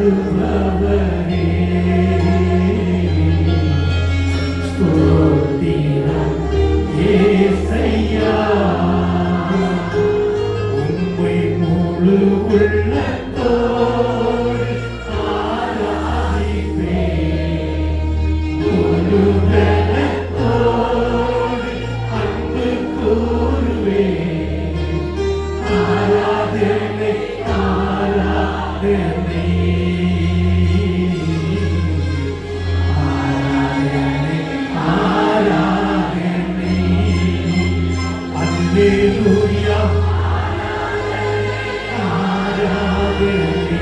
தருபவரே ஸ்தோத்திரம் ஏசையா உம்மை முழு உள்ளத்தோடு ஆராதிப்பேன் முழு பலத்தோடு அன்பு கூறுவேன் ஆராதனை ஆராதனை ஆராதனை ஆராதனை அல்லேலூயா ஆராதனை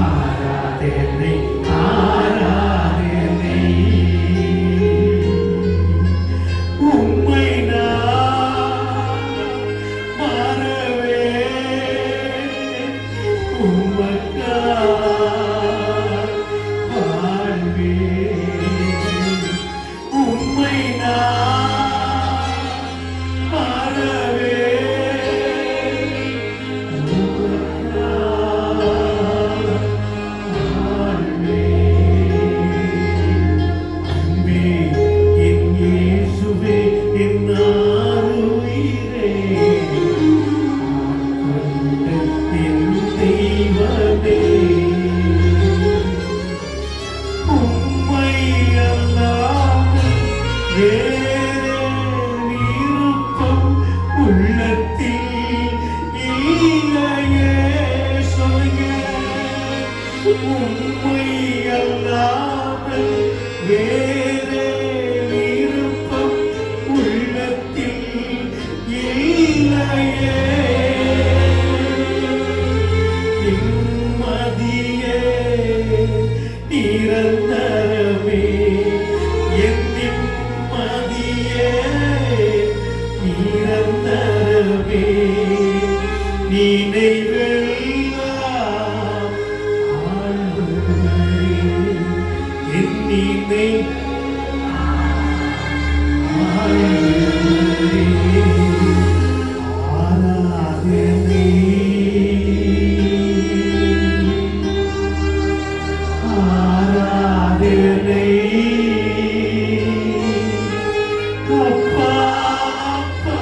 ஆராதனை ஆராதனை உம்மை நான் மறவேன் உமக்காய் வாழ்வேன் உம்மை நான் மறவேன் உமக்காய் வாழ்வேன் அன்பே என் இயேசுவே என் ஆருயிரே ஆட்கொண்ட என் தெய்வமே உம்மை அல்லாமல் வேறு விருப்பம் உள்ளத்தில் இல்லையே சொல்லுங்க உம்மை அல்லாமல் வேறு விருப்பம் உள்ளத்தில் இல்லையே நிம்மதியே நிரந்தரமே என் நிம்மதியே நிரந்தரமே நினைவெல்லாம் ஆழ்வரே என் நினை ஆழ்வரே ஆராதனை ஆராதனை அப்பா அப்பா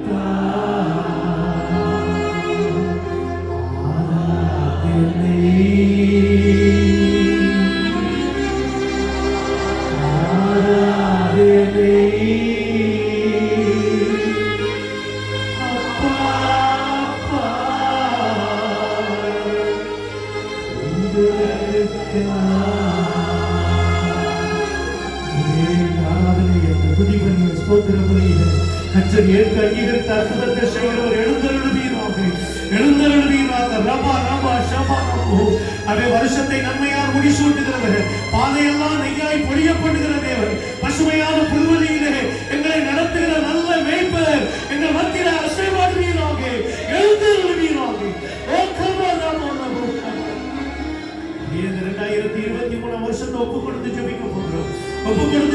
உங்களுக்குத்தான் ஆராதனை அப்பா அப்பா கர்த்தர் ஏற்க அங்கீகரித்த அற்புதத்தை செய்கிறவர் எழுந்தருளுவீராக எழுந்தருளுவீராக ரபா ரபா ஷபா ரபோ அவை வருஷத்தை நன்மையால் முடிசூட்டுகிறவர் பாதையெல்லாம் நெய்யாய் பொழியப்படுகிற தேவர் பசுமையான புல்வெளியிலே எங்களை நடத்துகிற நல்ல மேய்ப்பர் எங்கள் மத்தியில அசைவாடுவீராக எழுந்தருளுவீராக ஓ கர்வா ரபா ரபோ 2023 வருஷத்தை ஒப்பு கொடுத்து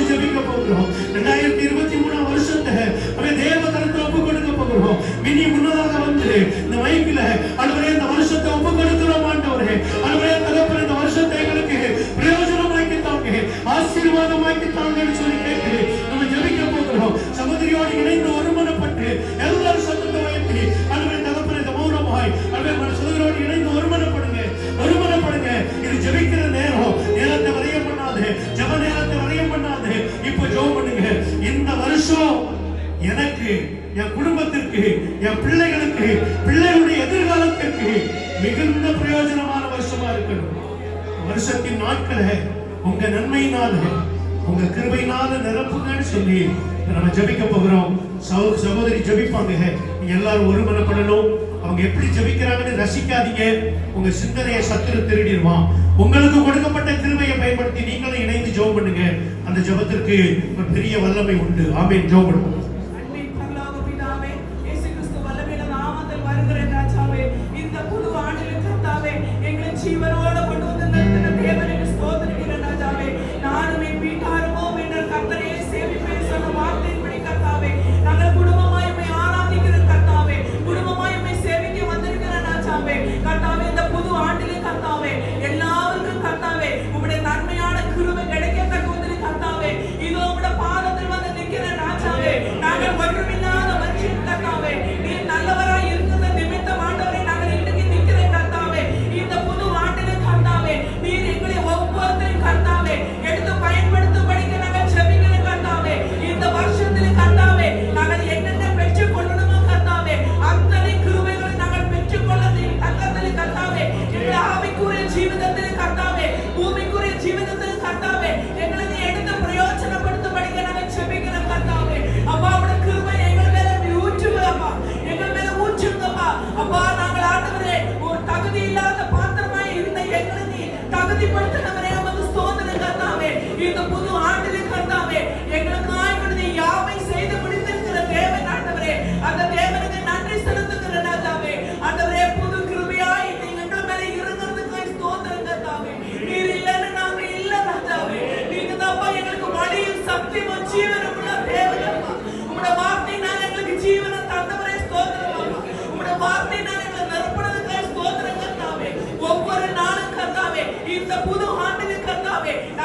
ஜெபிக்க போகிறோம் 2023 வருஷத்தை அவை தேவ கரத்துல ஒப்பு கொடுக்க போகிறோம் இனி முன்னதாக வந்து இந்த மைக்கில ஆண்டவரே இந்த வருஷத்தை ஒப்பு கொடுக்கிறோம் ஆண்டவரே ஆண்டவரே தகப்பனே இந்த வருஷத்தை எங்களுக்கு பிரயோஜனமாக்கி தாங்க ஆசீர்வாதமாக்கி தாங்கன்னு சொல்லி கேட்டு நம்ம ஜெபிக்க போகிறோம் சகோதரியோடு இணைந்து ஒருமனப்பட்டு எல்லாரும் சத்தத்தை உயர்த்தி ஆண்டவரே தகப்பனே இந்த மௌனமாய் ஆண்டவரே சகோதரியோடு இணைந்து ஒருமனப்படுங்க இது ஜெபிக்கிற நேரத்தை வரைய பண்ணாது ஜெப நேரத்தை வரைய பண்ணாது இப்ப ஜெபம் பண்ணுங்க இந்த வருஷம் எனக்கு என் குடும்பத்திற்கு என் பிள்ளைகளுக்கு பிள்ளைகளுடைய எதிர்காலத்திற்கு மிகுந்த பிரயோஜனமான வருஷமா இருக்கணும் வருஷத்தின் நாட்களை உங்க நன்மையினால உங்க கிருபையினால நிரப்புங்கன்னு சொல்லி நம்ம ஜெபிக்க போகிறோம் சகோதரி ஜெபிப்பாங்க நீங்க எல்லாரும் ஒருமனப்படணும் அவங்க எப்படி ஜெபிக்கிறாங்கன்னு ரசிக்காதீங்க உங்க சிந்தனையை சத்துரு திருடிடுவான் உங்களுக்கு கொடுக்கப்பட்ட கிருபையை பயன்படுத்தி நீங்களும் இணைந்து ஜெபம் பண்ணுங்க அந்த ஜெபத்திற்கு ஒரு பெரிய வல்லமை உண்டு ஆமென் ஜெபம் பண்ணுவோம் அன்பின் பரலோக பிதாவே இயேசு கிறிஸ்து வல்லமையுள்ள நாமத்தில் வருகிற ராஜாவே இந்த புது ஆண்டில் கர்த்தாவே எங்களை ஜீவனோடு கொண்டு வந்து நடத்தின தேவனுக்கு ஸ்தோத்திரிக்கிறேன் ராஜாவே நானும் என் வீட்டாருமோ என்ற கர்த்தரையே சேவிப்பேன் சொன்ன வார்த்தையின்படி கர்த்தாவே நாங்கள் குடும்பமாய்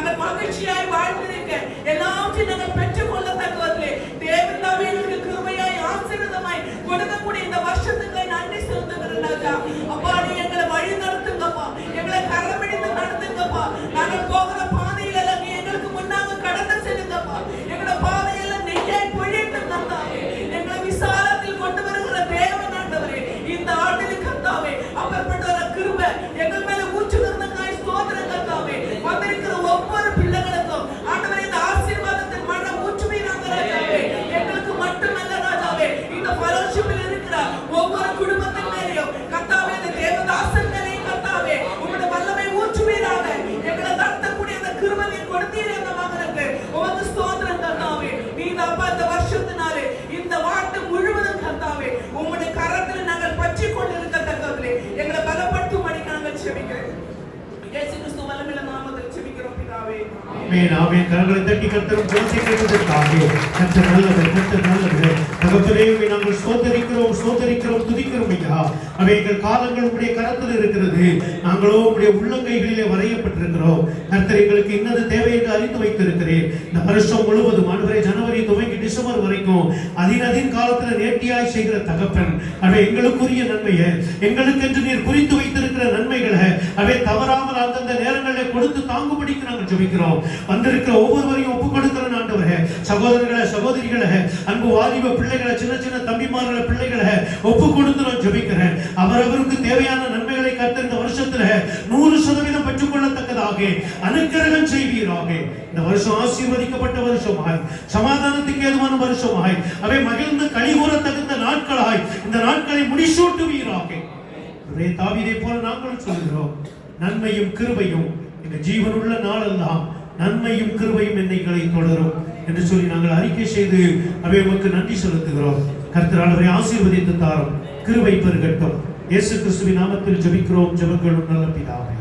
நாங்கள் மகிழ்ச்சியாய் வாழ்ந்திருக்க எல்லாவற்றையும் நாங்கள் பெற்றுக்கொள்ளத்தக்கவர்களே தேவன் தாமே எங்களுக்கு கிருபையாய் ஆசீர்வாதமாய் கொடுக்கக்கூடிய இந்த வருஷத்துக்கு நன்றி செலுத்துகிறேன் ராஜா. அப்பா நீ எங்களை வழி நடத்துங்கப்பா, எங்களை கரம்பிடித்து நடத்துங்கப்பா. நாங்கள் போகிற பாதையில எல்லாம் எங்களுக்கு முன்னாக கடந்து செல்லுங்கப்பா. எங்களோட பாதையெல்லாம் நெய்யாய் பொழிட்டு தந்தாவே எங்களை விசாலத்தில் கொண்டு வருகிற தேவன் ஆண்டவரே. இந்த ஆண்டில் கர்த்தாவே அப்பற்பட்ட ஒரு கிருபை எங்கள் மேல ஊற்றுகிறதுக்காய் ஸ்தோத்திரம் கர்த்தாவே. வந்திருக்கிற ஒவ்வொரு பிள்ளைகளுக்கும் ஆண்டவரே இந்த ஆசீர்வாதத்தின் மனம் ஊற்றுவீராங்க ராஜாவே. எங்களுக்கு மட்டுமல்ல ராஜாவே, இந்த ஃபெலோஷிப்பில் இருக்கிற ஒவ்வொரு குடும்பத்தின் மேலேயும் கர்த்தாவே, இந்த தேவதாசன் மேலேயும் கர்த்தாவே உங்களுடைய வல்லமை ஊற்றுவீராக. எங்களை நடத்தக்கூடிய அந்த கிருபை நீர் கொடுத்தீரே அந்த மகனுக்கு உமக்கு ஸ்தோத்திரம் கர்த்தாவே. நீ அப்பா இந்த வருஷத்தினாலே இந்த வாட்டு முழுவதும் கர்த்தாவே உங்களுடைய கரத்தில் நாங்கள் பற்றி கொண்டு இருக்கத்தக்கவர்களே எங்களை பலப்படுத்தும்படி நாங்கள் செபிக்கிறோம். இயேசு கிறிஸ்து வல்லமையுள்ள நாமத்தில் செபிக்கிறோம் பிதாவே. ஆமென் ஆமென். கரங்களை தட்டி கர்த்தரும் ஜெபத்தை கேட்பதற்காக கர்த்தர் நல்லவர், கர்த்தர் நல்லவர். தகப்பனே உம்மை நாங்கள் ஸ்தோத்திரிக்கிறோம், ஸ்தோத்திரிக்கிறோம், துதிக்கிறோம் ஐயா. அவைகள் காலங்கள் உம்முடைய கரத்தில் இருக்கிறது. நாங்களோ உம்முடைய உள்ளங்கைகளிலே வரையப்பட்டிருக்கிறோம். கர்த்தர் எங்களுக்கு இன்னது தேவை என்று அறிந்து வைத்திருக்கிறேன். இந்த வருஷம் முழுவதும் ஆண்டவரே ஜனவரி துவங்கி டிசம்பர் வரைக்கும் அதின் காலத்தில் நேர்த்தியாய் செய்கிற தகப்பன் அவை எங்களுக்குரிய நன்மையை எங்களுக்கென்று நீர் குறித்து வைத்திருக்கிற நன்மைகளை அவை தவறாமல் அந்தந்த நேரங்களில் கொடுத்து தாங்கும்படிக்கு நாங்கள் ஜெபிக்கிறோம். வந்திருக்கிற ஒவ்வொருவரையும் ஒப்புக் கொடுக்கிற ஆண்டவரே, சகோதரர்களை சகோதரிகளை அன்பு வாலிப பிள்ளைகளை சின்ன சின்ன தம்பிமார்களை பிள்ளைகளை ஒப்புக் கொடுத்து நான் ஜெபிக்கிறேன். அவரவருக்கு தேவையான நன்மைகளை கர்த்தர் இந்த வருஷத்துல 100% பெற்றுக்கொள்ளத்தக்கதாக அனுக்கிரகம் செய்வீராக. இந்த வருஷம் ஆசீர்வதிக்கப்பட்ட வருஷமாய், சமாதானத்துக்கு ஏதுவான வருஷமாய், அவை மகிழ்ந்து களிகூற தகுந்த நாட்களாய் இந்த நாட்களை முடிசூட்டுவீராக. தாவீதை போல நாங்களும் சொல்கிறோம், நன்மையும் கிருபையும் இந்த ஜீவனுள்ள நாளெல்லாம் நன்மையும் கிருபையும் எங்களை தொடரும் என்று சொல்லி நாங்கள் அறிக்கை செய்து அவை உமக்கு நன்றி செலுத்துகிறோம். கர்த்தர் அவரை ஆசீர்வதித்து தாரும், கிருபை பெருகட்டும். இயேசு கிறிஸ்துவின் நாமத்தில் ஜெபிக்கிறோம், ஜெபங்களும் நல்ல பிதாவே.